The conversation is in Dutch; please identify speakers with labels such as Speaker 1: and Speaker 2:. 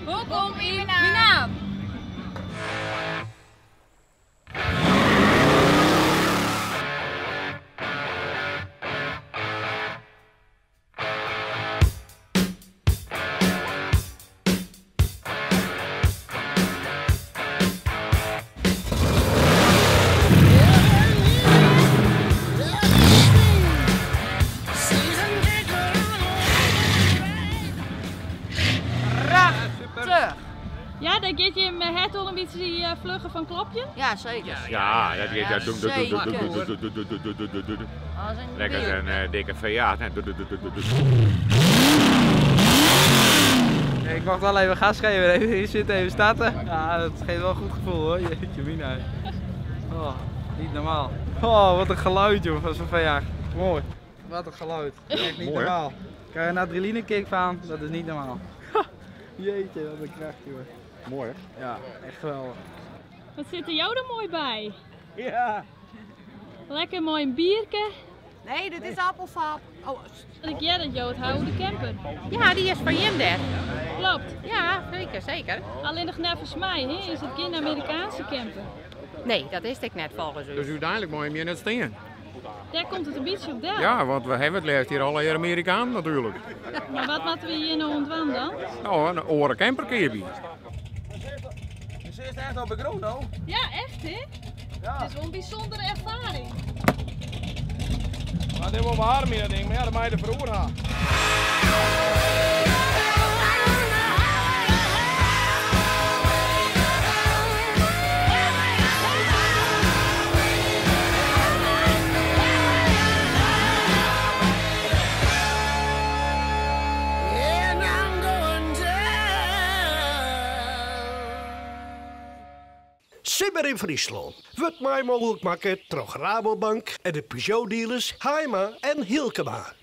Speaker 1: Welkom in Minam.
Speaker 2: Ja, dan gaat je met het al een beetje vluggen van klopje?
Speaker 1: Ja, zeker.
Speaker 3: Ja, dat gaat doen. Lekker een dikke V8.
Speaker 4: Ik mag wel even gas geven, hier zit even starten. Ja, dat geeft wel een goed gevoel hoor, jeetje mina. Oh, niet normaal. Oh, wat een geluid joh, van zo'n V8. Mooi. Wat een geluid, echt niet normaal. Krijg je een adrenaline kick van, dat is niet normaal. Jeetje, wat een kracht joh.
Speaker 3: Mooi hè?
Speaker 4: Ja, echt geweldig.
Speaker 2: Wat zit er jou er mooi bij?
Speaker 4: Ja.
Speaker 2: Lekker mooi een bierke.
Speaker 1: Nee, dit is appelsap. Oh,
Speaker 2: Ik jij dat jou het houden camper.
Speaker 5: Ja, die is van Jemder.
Speaker 2: Klopt.
Speaker 5: Ja, zeker, zeker.
Speaker 2: Alleen nog net volgens mij, hè? Is het geen Amerikaanse camper?
Speaker 5: Nee, dat is ik net volgens u.
Speaker 3: Dus uiteindelijk moet je meer net staan.
Speaker 2: Daar komt het een beetje op del.
Speaker 3: Ja, want we hebben het leeft hier alle Amerikaan natuurlijk.
Speaker 2: Maar wat moeten we hier nou ontwan dan?
Speaker 3: Nou, een oren camperkeerbie.
Speaker 4: Je zit echt op de grond nou?
Speaker 2: Ja, echt hè?
Speaker 4: Ja.
Speaker 2: Het is wel een bijzondere ervaring.
Speaker 4: Maar dit wordt warm meer ding, maar ja, dan mag je er vroeger gaan.
Speaker 6: Simmer in Friesland. Wordt mij mogelijk maken door Rabobank en de Peugeot dealers Haima en Hilkema.